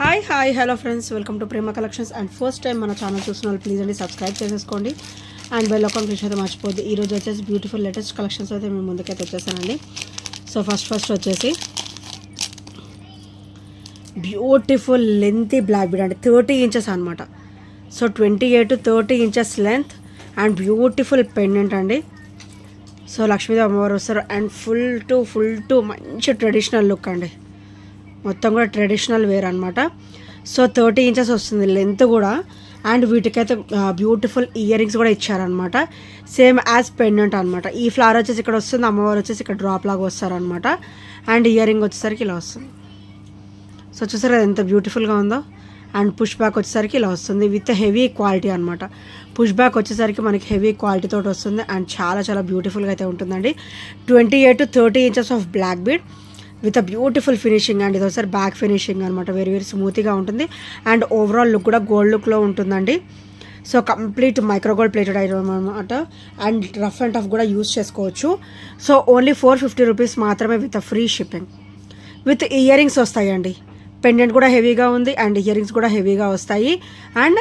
Hi hello friends, welcome to Prema collections. And first time మన channel చూసిన వాళ్ళు please అండి సబ్స్క్రైబ్ చేసేసుకోండి అండ్ బెల్ ఐకాన్ క్లిక్ అయితే మర్చిపోద్ది. ఈరోజు వచ్చేసి బ్యూటిఫుల్ లేటెస్ట్ కలెక్షన్స్ అయితే మేము ముందుకైతే వచ్చేసానండి. సో ఫస్ట్ వచ్చేసి బ్యూటిఫుల్ లెంతీ బ్లాక్ బీడ్ అంటే 30 ఇంచెస్ అనమాట. So 28 to 30 inches length and beautiful pendant అండి. సో లక్ష్మీదేవి అమ్మవారు వస్తారు అండ్ ఫుల్ టు మంచి ట్రెడిషనల్ లుక్ అండి. మొత్తం కూడా ట్రెడిషనల్ వేర్ అనమాట. సో 30 ఇంచెస్ వస్తుంది లెంత్ కూడా. అండ్ వీటికైతే బ్యూటిఫుల్ ఇయర్ రింగ్స్ కూడా ఇచ్చారనమాట, సేమ్ యాజ్ పెండెంట్ అనమాట. ఈ ఫ్లవర్ వచ్చేసి ఇక్కడ వస్తుంది, అమ్మవారు వచ్చేసి ఇక్కడ డ్రాప్ లాగా వస్తారనమాట. అండ్ ఇయర్ రింగ్ వచ్చేసరికి ఇలా వస్తుంది. సో చూసారు అది ఎంత బ్యూటిఫుల్గా ఉందో. అండ్ పుష్ బ్యాక్ వచ్చేసరికి ఇలా వస్తుంది విత్ హెవీ క్వాలిటీ అనమాట. పుష్ బ్యాక్ వచ్చేసరికి మనకి హెవీ క్వాలిటీ తోటి వస్తుంది అండ్ చాలా బ్యూటిఫుల్గా అయితే ఉంటుందండి. 28 to 30 inches of black bead with a beautiful finishing and ఇది ఒకసారి బ్యాక్ ఫినిషింగ్ అనమాట. వెరీ స్మూత్గా ఉంటుంది అండ్ ఓవరాల్ లుక్ కూడా గోల్డ్ లుక్లో ఉంటుందండి. So complete micro gold plated item అనమాట. అండ్ రఫ్ అండ్ టఫ్ కూడా యూస్ చేసుకోవచ్చు. సో ఓన్లీ 450 రూపీస్ మాత్రమే with free shipping. With earrings వస్తాయండి. పెండెంట్ కూడా హెవీగా ఉంది అండ్ ఇయర్ రింగ్స్ కూడా హెవీగా వస్తాయి. అండ్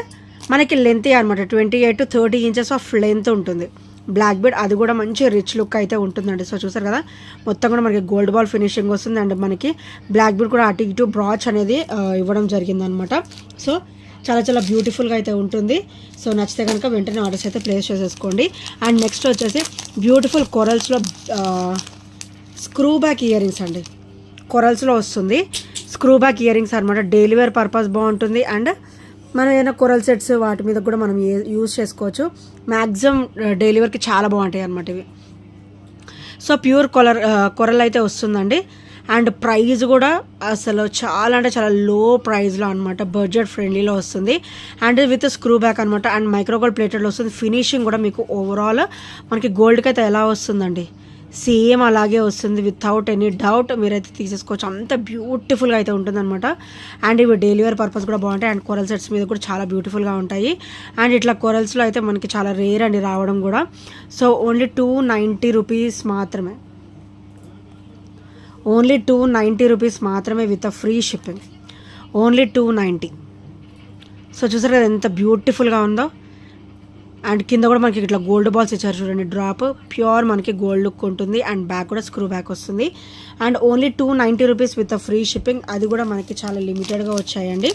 మనకి లెంత్ అనమాట 28 to 30 ఇంచెస్ ఆఫ్ లెంత్ ఉంటుంది బ్లాక్ బీడ్. అది కూడా మంచి రిచ్ లుక్ అయితే ఉంటుందండి. సో చూసారు కదా మొత్తం కూడా మనకి గోల్డ్ బాల్ ఫినిషింగ్ వస్తుంది అండ్ మనకి బ్లాక్ బీడ్ కూడా అటు ఇటు బ్రాచ్ అనేది ఇవ్వడం జరిగిందనమాట. సో చాలా బ్యూటిఫుల్గా అయితే ఉంటుంది. సో నచ్చితే కనుక వెంటనే ఆర్డర్స్ అయితే ప్లేస్ చేసేసుకోండి. అండ్ నెక్స్ట్ వచ్చేసి బ్యూటిఫుల్ కొరల్స్లో స్క్రూ బ్యాక్ ఇయర్ రింగ్స్ అండి. కొరల్స్లో వస్తుంది స్క్రూ బ్యాక్ ఇయర్ రింగ్స్ అనమాట. డైలీ వేర్ పర్పస్ బాగుంటుంది అండ్ మనం ఏదైనా కొరల్ సెట్స్ వాటి మీద కూడా మనం యూజ్ చేసుకోవచ్చు. మ్యాక్సిమం డైలీ వేర్కి చాలా బాగుంటాయి అనమాట ఇవి. సో ప్యూర్ కొరల్ అయితే వస్తుందండి. అండ్ ప్రైస్ కూడా అసలు చాలా లో ప్రైస్లో అనమాట. బడ్జెట్ ఫ్రెండ్లీలో వస్తుంది అండ్ విత్ స్క్రూ బ్యాక్ అనమాట. అండ్ మైక్రోగోల్డ్ ప్లేటెడ్లో వస్తుంది. ఫినిషింగ్ కూడా మీకు ఓవరాల్ మనకి గోల్డ్కి అయితే ఎలా వస్తుందండి సేమ్ అలాగే వస్తుంది వితౌట్ ఎనీ డౌట్. మీరైతే తీసేసుకోవచ్చు, అంత బ్యూటిఫుల్గా అయితే ఉంటుందన్నమాట. అండ్ ఇవి డైలీ వేర్ పర్పస్ కూడా బాగుంటాయి అండ్ కొరల్ సెట్స్ మీద కూడా చాలా బ్యూటిఫుల్గా ఉంటాయి. అండ్ ఇట్లా కొరల్స్లో అయితే మనకి చాలా రేర్ అండి రావడం కూడా. సో ఓన్లీ 290 రూపీస్ మాత్రమే. ఓన్లీ 290 రూపీస్ మాత్రమే with free shipping. Only 290. So చూసారు కదా ఎంత బ్యూటిఫుల్గా ఉందో. అండ్ కింద కూడా మనకి ఇట్లా గోల్డ్ బాల్స్ ఇచ్చారు చూడండి, డ్రాప్ ప్యూర్ మనకి గోల్డ్ లుక్ ఉంటుంది. అండ్ బ్యాక్ కూడా స్క్రూ బ్యాక్ వస్తుంది. And only 290 rupees with free shipping. అది కూడా మనకి చాలా లిమిటెడ్గా వచ్చాయండి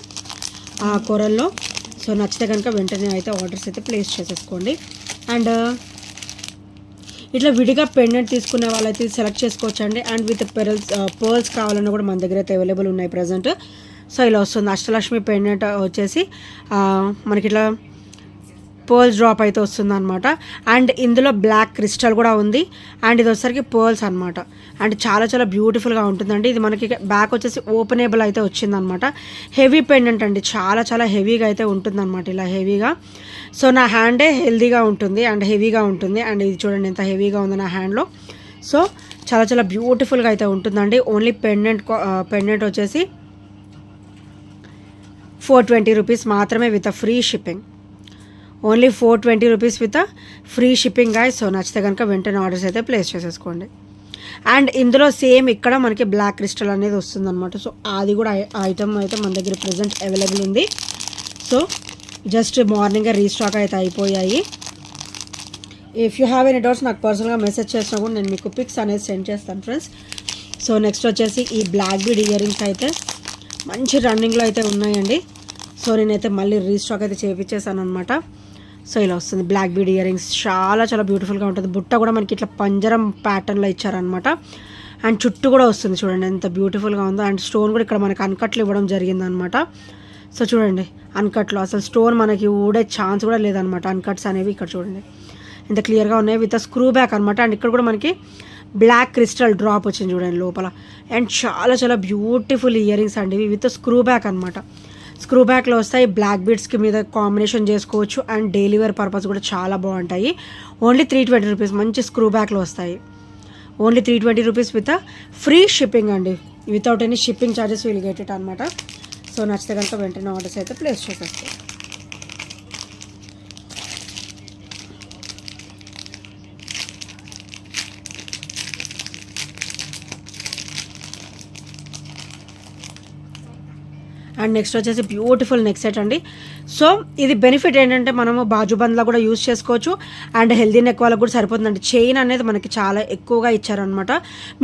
ఆ కొరల్లో. సో నచ్చితే కనుక వెంటనే అయితే ఆర్డర్స్ అయితే ప్లేస్ చేసేసుకోండి. అండ్ ఇట్లా విడిగా పెండెంట్ తీసుకునే వాళ్ళైతే సెలెక్ట్ చేసుకోవచ్చండి. అండ్ విత్ పర్ల్స్ కావాలన్నా కూడా మన దగ్గర అయితే అవైలబుల్ ఉన్నాయి ప్రజెంట్. సో ఇలా వస్తుంది అష్టలక్ష్మి పెండెంట్ వచ్చేసి మనకి ఇట్లా పర్ల్స్ డ్రాప్ అయితే వస్తుంది అనమాట. అండ్ ఇందులో బ్లాక్ క్రిస్టల్ కూడా ఉంది అండ్ ఇది వచ్చేసరికి పర్ల్స్ అనమాట. అండ్ చాలా బ్యూటిఫుల్గా ఉంటుందండి. ఇది మనకి బ్యాక్ వచ్చేసి ఓపెనేబుల్ అయితే వచ్చిందనమాట. హెవీ పెండెంట్ అండి, చాలా హెవీగా అయితే ఉంటుందన్నమాట. ఇలా హెవీగా. సో నా హ్యాండే హెల్దీగా ఉంటుంది అండ్ హెవీగా ఉంటుంది. అండ్ ఇది చూడండి ఎంత హెవీగా ఉంది నా హ్యాండ్లో. సో చాలా బ్యూటిఫుల్గా అయితే ఉంటుందండి. ఓన్లీ పెండెంట్ వచ్చేసి 420 రూపీస్ మాత్రమే with free shipping. Only 420 rupees with free shipping guy. So నచ్చితే కనుక వెంటనే ఆర్డర్స్ అయితే ప్లేస్ చేసేసుకోండి. అండ్ ఇందులో సేమ్ ఇక్కడ మనకి బ్లాక్ క్రిస్టల్ అనేది వస్తుందన్నమాట. సో అది కూడా ఐటమ్ అయితే మన దగ్గర ప్రజెంట్ అవైలబుల్ ఉంది. సో జస్ట్ మార్నింగే రీస్టాక్ అయితే అయిపోయాయి. If you have any doubts నాకు పర్సనల్గా మెసేజ్ చేసినా కూడా నేను మీకు పిక్స్ అనేది సెండ్ చేస్తాను ఫ్రెండ్స్. సో నెక్స్ట్ వచ్చేసి ఈ బ్లాక్ బీడ్ ఇయర్ రింగ్స్ అయితే మంచి రన్నింగ్లో అయితే ఉన్నాయండి. సో నేనైతే మళ్ళీ రీస్టాక్ అయితే చేయించేసాను అనమాట. సో ఇలా వస్తుంది బ్లాక్ బీడ్ ఇయర్ రింగ్స్. చాలా బ్యూటిఫుల్గా ఉంటుంది. బుట్ట కూడా మనకి ఇట్లా పంజరం ప్యాటర్న్లో ఇచ్చారనమాట. అండ్ చుట్టూ కూడా వస్తుంది చూడండి ఎంత బ్యూటిఫుల్గా ఉందో. అండ్ స్టోన్ కూడా ఇక్కడ మనకి అన్కట్లు ఇవ్వడం జరిగిందనమాట. సో చూడండి అన్కట్లో అసలు స్టోన్ మనకి ఊడే ఛాన్స్ కూడా లేదనమాట. అన్కట్స్ అనేవి ఇక్కడ చూడండి ఎంత క్లియర్గా ఉన్నాయి విత్ స్క్రూ బ్యాక్ అనమాట. అండ్ ఇక్కడ కూడా మనకి బ్లాక్ క్రిస్టల్ డ్రాప్ వచ్చింది చూడండి లోపల. అండ్ చాలా బ్యూటిఫుల్ ఇయర్ రింగ్స్ అండి ఇవి విత్ స్క్రూ బ్యాక్ అనమాట. స్క్రూ బ్యాక్లో వస్తాయి. బ్లాక్ బీడ్స్కి మీద కాంబినేషన్ చేసుకోవచ్చు అండ్ డైలీ వేర్ పర్పస్ కూడా చాలా బాగుంటాయి. ఓన్లీ 320 రూపీస్ మంచి స్క్రూ బ్యాక్లో వస్తాయి. Only 320 rupees with free shipping అండి. Without any shipping charges will get it అనమాట. సో నచ్చితే కనుక వెంటనే ఆర్డర్స్ అయితే ప్లేస్ చేసేస్తాయి. అండ్ నెక్స్ట్ వచ్చేసి బ్యూటిఫుల్ నెక్ సెట్ అండి. సో ఇది బెనిఫిట్ ఏంటంటే మనము బాజుబంద్లా కూడా యూస్ చేసుకోవచ్చు అండ్ హెల్దీ నెక్ వాళ్ళకి కూడా సరిపోతుందండి. చైన్ అనేది మనకి చాలా ఎక్కువగా ఇచ్చారనమాట.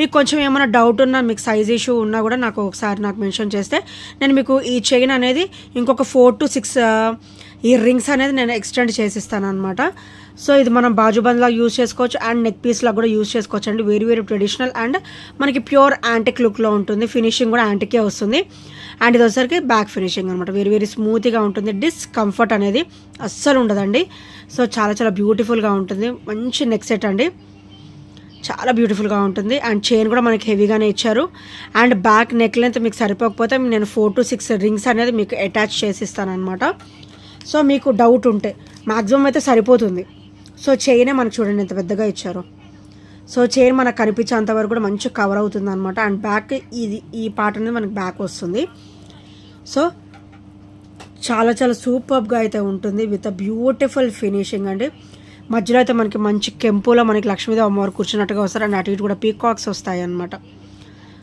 మీకు కొంచెం ఏమైనా డౌట్ ఉన్నా, మీకు సైజ్ ఇష్యూ ఉన్నా కూడా నాకు ఒకసారి నాకు మెన్షన్ చేస్తే నేను మీకు ఈ చైన్ అనేది ఇంకొక 4 to 6 ఈ రింగ్స్ అనేది నేను ఎక్స్టెండ్ చేసిస్తాను అనమాట. సో ఇది మనం బాజుబంద్లా యూజ్ చేసుకోవచ్చు అండ్ నెక్ పీస్లా కూడా యూజ్ చేసుకోవచ్చు అండి. వెరీ వెరీ ట్రెడిషనల్ అండ్ మనకి ప్యూర్ యాంటిక్ లుక్లో ఉంటుంది. ఫినిషింగ్ కూడా యాంటికే వస్తుంది. అండ్ ఇది వచ్చేసరికి బ్యాక్ ఫినిషింగ్ అనమాట. వెరీ వెరీ స్మూత్గా ఉంటుంది. డిస్కంఫర్ట్ అనేది అస్సలు ఉండదండి. సో చాలా చాలా బ్యూటిఫుల్గా ఉంటుంది. మంచి నెక్ సెట్ అండి, చాలా బ్యూటిఫుల్గా ఉంటుంది. అండ్ చైన్ కూడా మనకి హెవీగానే ఇచ్చారు. అండ్ బ్యాక్ నెక్ లెంత్ మీకు సరిపోకపోతే నేను 4 to 6 రింగ్స్ అనేది మీకు అటాచ్ చేసిస్తాను అనమాట. సో మీకు డౌట్ ఉంటే మ్యాక్సిమం అయితే సరిపోతుంది. సో చైనే మనకు చూడండి ఎంత పెద్దగా ఇచ్చారు. సో చైన్ మనకు కనిపించేంత వరకు కూడా మంచిగా కవర్ అవుతుంది అనమాట. అండ్ బ్యాక్ ఈ పార్ట్ అనేది మనకి బ్యాక్ వస్తుంది. సో చాలా చాలా సూపర్గా అయితే ఉంటుంది విత్ బ్యూటిఫుల్ ఫినిషింగ్ అండి. మధ్యలో అయితే మనకి మంచి కెంపులో మనకి లక్ష్మీదేవి అమ్మవారు కూర్చున్నట్టుగా వస్తారు. అండ్ అటు ఇటు కూడా పీకాక్స్ వస్తాయి అనమాట.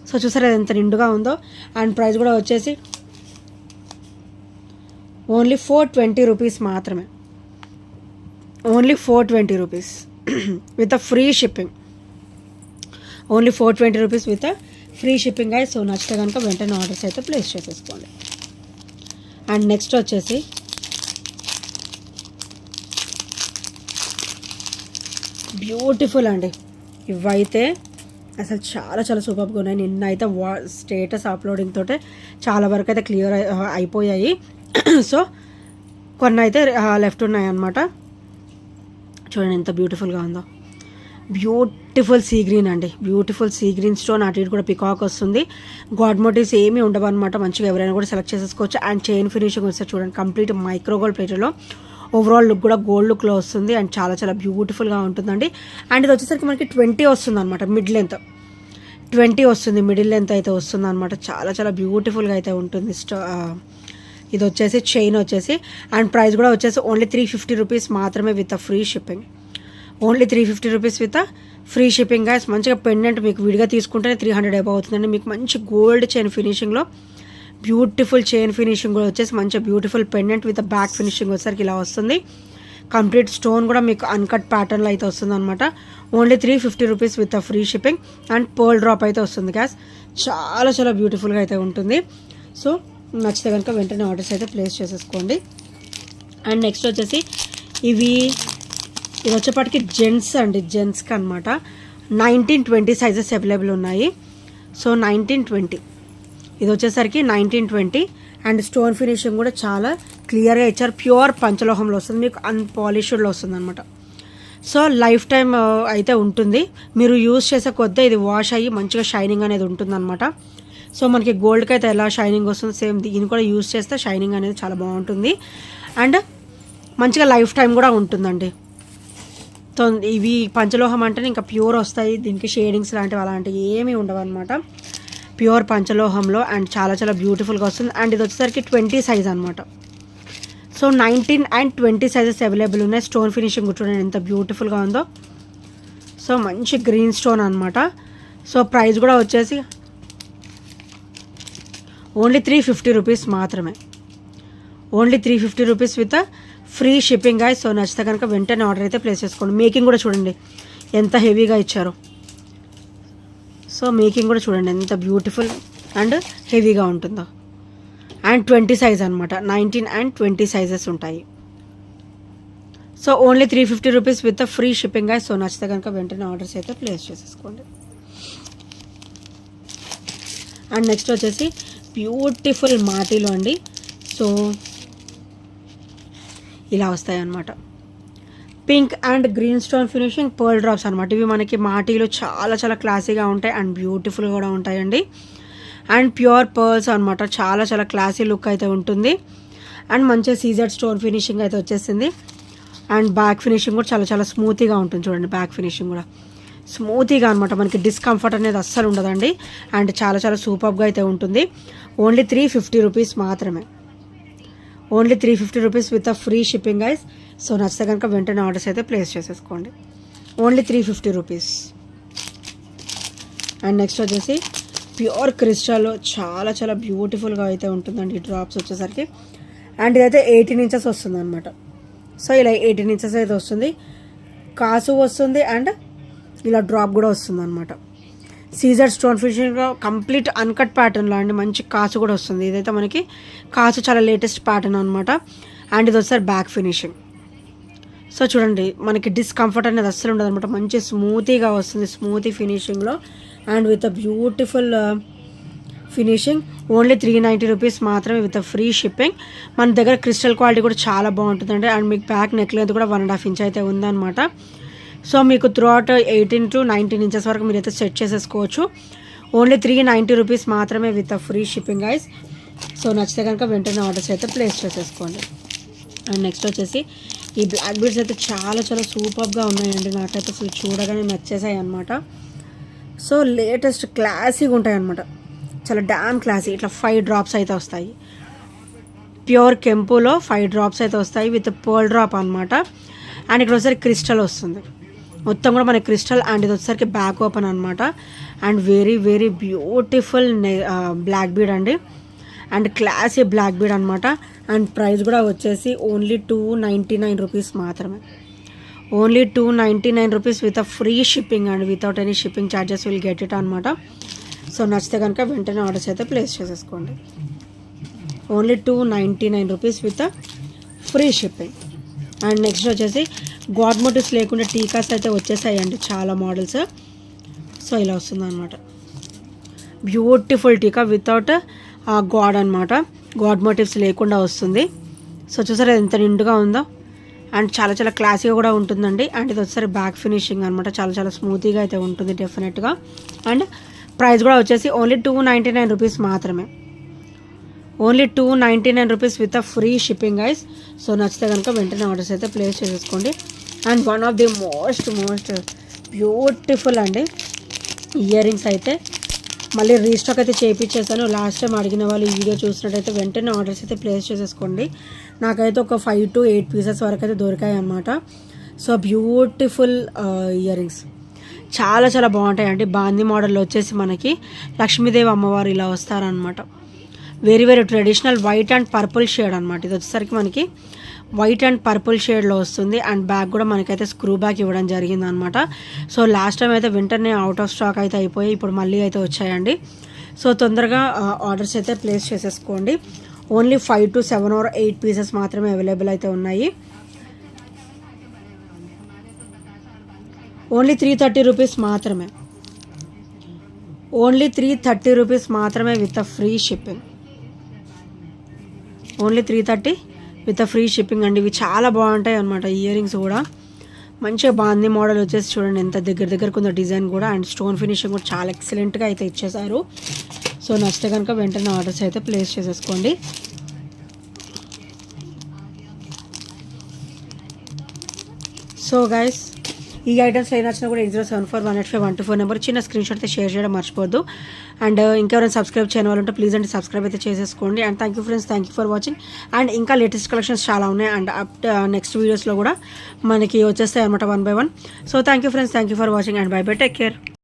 సో చూసారా ఎంత నిండుగా ఉందో. అండ్ ప్రైస్ కూడా వచ్చేసి ఓన్లీ 420 రూపీస్ మాత్రమే. Only 420 rupees with free shipping. Only 420 rupees with free shipping అయ్యి. సో నచ్చితే కనుక వెంటనే ఆర్డర్స్ అయితే ప్లేస్ చేసేసుకోండి. అండ్ నెక్స్ట్ వచ్చేసి బ్యూటిఫుల్ అండి. ఇవైతే అసలు చాలా చాలా సూపర్గా ఉన్నాయి. నిన్న అయితే స్టేటస్ అప్లోడింగ్ తోటే చాలా వరకు అయితే క్లియర్ అయిపోయాయి. సో కొన్ని అయితే లెఫ్ట్ ఉన్నాయి అన్నమాట. చూడండి ఎంత బ్యూటిఫుల్గా ఉందో. బ్యూటిఫుల్ సీ గ్రీన్ అండి, బ్యూటిఫుల్ సీ గ్రీన్ స్టోన్. అటు ఇటు కూడా పికాక్ వస్తుంది. గాడ్ మోటివ్స్ ఏమీ ఉండవు అనమాట. మంచిగా ఎవరైనా కూడా సెలెక్ట్ చేసేసుకోవచ్చు. అండ్ చైన్ ఫినిషింగ్ వస్తే చూడండి కంప్లీట్ మైక్రో గోల్డ్ ప్లేట్లో ఓవరాల్ లుక్ కూడా గోల్డ్ లుక్లో వస్తుంది. అండ్ చాలా చాలా బ్యూటిఫుల్గా ఉంటుందండి. అండ్ ఇది వచ్చేసరికి మనకి 20 వస్తుంది అనమాట. మిడ్ లెంత్ 20 వస్తుంది. మిడిల్ లెంత్ అయితే వస్తుంది అనమాట. చాలా చాలా బ్యూటిఫుల్గా అయితే ఉంటుంది. ఇది వచ్చేసి చైన్ వచ్చేసి. అండ్ ప్రైస్ కూడా వచ్చేసి ఓన్లీ 350 రూపీస్ మాత్రమే with free shipping. Only 350 rupees with free shipping guys. మంచిగా పెండెంట్ మీకు విడిగా తీసుకుంటేనే 300 అబౌవ్ అవుతుందండి. మీకు మంచి గోల్డ్ చైన్ ఫినిషింగ్లో బ్యూటిఫుల్ చైన్ ఫినిషింగ్ కూడా వచ్చేసి మంచిగా beautiful pendant with back finishing వచ్చేసరికి ఇలా వస్తుంది. కంప్లీట్ స్టోన్ కూడా మీకు అన్కట్ ప్యాటర్న్లో అయితే వస్తుంది అనమాట. Only 350 rupees with free shipping. And pearl drop అయితే వస్తుంది గ్యాస్. చాలా చాలా బ్యూటిఫుల్గా అయితే ఉంటుంది. సో నచ్చితే కనుక వెంటనే ఆర్డర్స్ అయితే ప్లేస్ చేసేసుకోండి. అండ్ నెక్స్ట్ వచ్చేసి ఇది వచ్చేప్పటికి జెంట్స్ అండి, జెంట్స్కి అనమాట. 19-20 సైజెస్ అవైలబుల్ ఉన్నాయి. సో 19-20 ఇది వచ్చేసరికి 19-20. అండ్ స్టోన్ ఫినిషింగ్ కూడా చాలా క్లియర్గా ఇచ్చారు. ప్యూర్ పంచలోహంలో వస్తుంది, మీకు అన్పాలిష్డ్లో వస్తుంది అనమాట. సో లైఫ్ టైం అయితే ఉంటుంది. మీరు యూజ్ చేసే కొద్దీ ఇది వాష్ అయ్యి మంచిగా షైనింగ్ అనేది ఉంటుందన్నమాట. సో మనకి గోల్డ్కి అయితే ఎలా షైనింగ్ వస్తుంది సేమ్ దీన్ని కూడా యూజ్ చేస్తే షైనింగ్ అనేది చాలా బాగుంటుంది. అండ్ మంచిగా లైఫ్ టైం కూడా ఉంటుందండి. సో ఇవి పంచలోహం అంటే ఇంకా ప్యూర్ వస్తాయి. దీనికి షేడింగ్స్ లాంటివి అలాంటివి ఏమీ ఉండవు అనమాట. ప్యూర్ పంచలోహంలో అండ్ చాలా చాలా బ్యూటిఫుల్గా వస్తుంది. అండ్ ఇది వచ్చేసరికి 20 సైజ్ అనమాట. సో 19 and 20 సైజెస్ అవైలబుల్ ఉన్నాయి. స్టోన్ ఫినిషింగ్ చూడండి ఎంత బ్యూటిఫుల్గా ఉందో. సో మంచి గ్రీన్ స్టోన్ అనమాట. సో ప్రైస్ కూడా వచ్చేసి ఓన్లీ 350 రూపీస్ మాత్రమే. Only 350 rupees with free shipping guy. So నచ్చితే కనుక వెంటనే ఆర్డర్ అయితే ప్లేస్ చేసుకోండి. మేకింగ్ కూడా చూడండి ఎంత హెవీగా ఇచ్చారో. సో మేకింగ్ కూడా చూడండి ఎంత బ్యూటిఫుల్ అండ్ హెవీగా ఉంటుందో. అండ్ 20 సైజ్ అనమాట. 19 and 20 సైజెస్ ఉంటాయి. So only 350 rupees with free shipping guy. So నచ్చితే కనుక వెంటనే ఆర్డర్స్ అయితే ప్లేస్ చేసేసుకోండి. అండ్ నెక్స్ట్ వచ్చేసి బ్యూటిఫుల్ మాటీలో అండి. సో ఇలా వస్తాయి అన్నమాట. Pink and green stone finishing pearl drops అనమాట. ఇవి మనకి మాటీలో చాలా చాలా క్లాసీగా ఉంటాయి అండ్ బ్యూటిఫుల్గా కూడా ఉంటాయండి. అండ్ ప్యూర్ పర్ల్స్ అనమాట. చాలా చాలా క్లాసీ లుక్ అయితే ఉంటుంది. అండ్ మంచిగా సీజర్ స్టోన్ ఫినిషింగ్ అయితే వచ్చేసింది. అండ్ బ్యాక్ ఫినిషింగ్ కూడా చాలా చాలా స్మూతీగా ఉంటుంది. చూడండి బ్యాక్ ఫినిషింగ్ కూడా స్మూతీగా అనమాట. మనకి డిస్కంఫర్ట్ అనేది అస్సలు ఉండదండి. అండ్ చాలా చాలా సూపర్గా అయితే ఉంటుంది. ఓన్లీ 350 రూపీస్ మాత్రమే. Only 350 rupees with free shipping guys. So నచ్చితే కనుక వెంటనే ఆర్డర్స్ అయితే ప్లేస్ చేసేసుకోండి. Only 350 rupees. అండ్ నెక్స్ట్ వచ్చేసి ప్యూర్ క్రిస్టల్ చాలా చాలా బ్యూటిఫుల్గా అయితే ఉంటుందండి ఈ డ్రాప్స్ వచ్చేసరికి. అండ్ ఇదైతే 18 ఇంచెస్ వస్తుంది అనమాట. సో ఇలా 18 ఇంచెస్ అయితే వస్తుంది, కాసు వస్తుంది అండ్ ఇలా డ్రాప్ కూడా వస్తుంది అనమాట. సీజర్ స్టోన్ ఫినిషింగ్లో కంప్లీట్ అన్కట్ ప్యాటర్న్లో అండి, మంచి కాసు కూడా వస్తుంది. ఇదైతే మనకి కాసు చాలా లేటెస్ట్ ప్యాటర్న్ అనమాట. అండ్ ఇది వచ్చేసరి బ్యాక్ ఫినిషింగ్. సో చూడండి మనకి డిస్కంఫర్ట్ అనేది అస్సలు ఉండదు అనమాట, మంచి స్మూతీగా వస్తుంది, స్మూతీ ఫినిషింగ్లో and with beautiful finishing. Only 390 rupees మాత్రమే విత్ ఫ్రీ షిప్పింగ్. మన దగ్గర క్రిస్టల్ క్వాలిటీ కూడా చాలా బాగుంటుందండి. అండ్ మీకు బ్యాక్ నెక్ లెంత్ కూడా 1.5 ఇంచ్ అయితే ఉందన్నమాట. సో మీకు త్రూ అవుట్ 18 to 19 ఇంచెస్ వరకు మీరైతే సెట్ చేసేసుకోవచ్చు. ఓన్లీ 390 రూపీస్ మాత్రమే with free shipping guys. So నచ్చితే కనుక వెంటనే ఆర్డర్స్ అయితే ప్లేస్ చేసేసుకోండి. అండ్ నెక్స్ట్ వచ్చేసి ఈ బ్లాక్ బీడ్స్ అయితే చాలా చాలా సూపర్గా ఉన్నాయండి, నాకైతే అసలు చూడగానే నచ్చేసాయి అనమాట. సో లేటెస్ట్ క్లాసీగా ఉంటాయి అనమాట, చాలా డామ్ క్లాసీ. ఇట్లా 5 డ్రాప్స్ అయితే వస్తాయి, ప్యూర్ కెంపులో 5 డ్రాప్స్ అయితే వస్తాయి విత్ పర్ల్ డ్రాప్ అనమాట. అండ్ ఇక్కడ వచ్చేసరికి క్రిస్టల్ వస్తుంది, మొత్తం కూడా మనకి క్రిస్టల్. అండ్ ఇది వచ్చేసరికి బ్యాక్ ఓపెన్ అనమాట. And very very beautiful black bead అండి, అండ్ క్లాసీ బ్లాక్ బీడ్ అనమాట. అండ్ ప్రైస్ కూడా వచ్చేసి ఓన్లీ 299 రూపీస్ మాత్రమే. Only 299 rupees with free shipping and without any shipping charges will get it అనమాట. So నచ్చితే కనుక వెంటనే ఆర్డర్స్ అయితే ప్లేస్ చేసేసుకోండి. Only 299 rupees with free shipping. And next వచ్చేసి గాడ్ మోటివ్స్ లేకుండా టీకాస్ అయితే వచ్చేసాయండి చాలా మోడల్స్. సో ఇలా వస్తుంది అనమాట, బ్యూటిఫుల్ టీకా వితౌట్ గాడ్ అనమాట, గాడ్ మోటివ్స్ లేకుండా వస్తుంది. సో చూసారా ఎంత నిండుగా ఉందో, అండ్ చాలా చాలా క్లాసీగా కూడా ఉంటుందండి. అండ్ ఇది వచ్చేసరి బ్యాక్ ఫినిషింగ్ అనమాట, చాలా చాలా స్మూతీగా అయితే ఉంటుంది డెఫినెట్గా. అండ్ ప్రైస్ కూడా వచ్చేసి ఓన్లీ 299 రూపీస్ మాత్రమే. Only 299 rupees with free shipping guys. So నచ్చితే కనుక వెంటనే ఆర్డర్స్ అయితే ప్లేస్ చేసేసుకోండి. And one of the most beautiful అండి ఇయర్ రింగ్స్ అయితే మళ్ళీ రీస్టాక్ అయితే చేయించేసాను. లాస్ట్ టైం అడిగిన వాళ్ళు ఈ వీడియో చూసినట్టయితే వెంటనే ఆర్డర్స్ అయితే ప్లేస్ చేసేసుకోండి. నాకైతే ఒక 5 to 8 పీసెస్ వరకు అయితే దొరికాయి అన్నమాట. సో బ్యూటిఫుల్ ఇయర్ రింగ్స్ చాలా చాలా బాగుంటాయండి. బాందీ మోడల్లో వచ్చేసి మనకి లక్ష్మీదేవి అమ్మవారు ఇలా వస్తారనమాట. Very very traditional white and purple shade అనమాట. ఇది వచ్చేసరికి మనకి వైట్ అండ్ పర్పుల్ షేడ్లో వస్తుంది. అండ్ బ్యాక్ కూడా మనకైతే స్క్రూ బ్యాక్ ఇవ్వడం జరిగింది అనమాట. సో లాస్ట్ టైం అయితే వెంటనే అవుట్ ఆఫ్ స్టాక్ అయితే అయిపోయి ఇప్పుడు మళ్ళీ అయితే వచ్చాయండి. సో తొందరగా ఆర్డర్స్ అయితే ప్లేస్ చేసేసుకోండి. ఓన్లీ 5 to 7 or 8 పీసెస్ మాత్రమే అవైలబుల్ అయితే ఉన్నాయి. ఓన్లీ 330 రూపీస్ మాత్రమే. ఓన్లీ 330 రూపీస్ మాత్రమే with free shipping. Only 330 with free shipping అండి. ఇవి చాలా బాగుంటాయి అనమాట ఇయర్ రింగ్స్ కూడా. మంచిగా బాందీ మోడల్ వచ్చేసి చూడండి ఎంత దగ్గరకు ఉందో డిజైన్ కూడా. అండ్ స్టోన్ ఫినిషింగ్ కూడా చాలా ఎక్సలెంట్గా అయితే ఇచ్చేసారు. సో నచ్చితే కనుక వెంటనే ఆర్డర్స్ అయితే ప్లేస్ చేసేసుకోండి. సో గైస్ ఈ ఐటమ్స్ ఏ నచ్చినా కూడా 8074185124 నెంబర్ చిన్న స్క్రీన్ షాట్ అయితే షేర్ చేయడం మర్చిపోద్దు. అండ్ ఇంకెవరైనా సబ్స్క్రైబ్ చేయని వాళ్ళు ఉంటే ప్లీజ్ అంటే సబ్స్క్రైబ్ అయితే చేసేసుకోండి. And thank you friends, thank you for watching. And ఇంకా లేటెస్ట్ కలెక్షన్స్ చాలా ఉన్నాయి. అండ్ నెక్స్ట్ వీడియోస్లో కూడా మనకి వచ్చేస్తాయి అనమాట 1 by 1. So thank you friends, thank you for watching and by by, take care.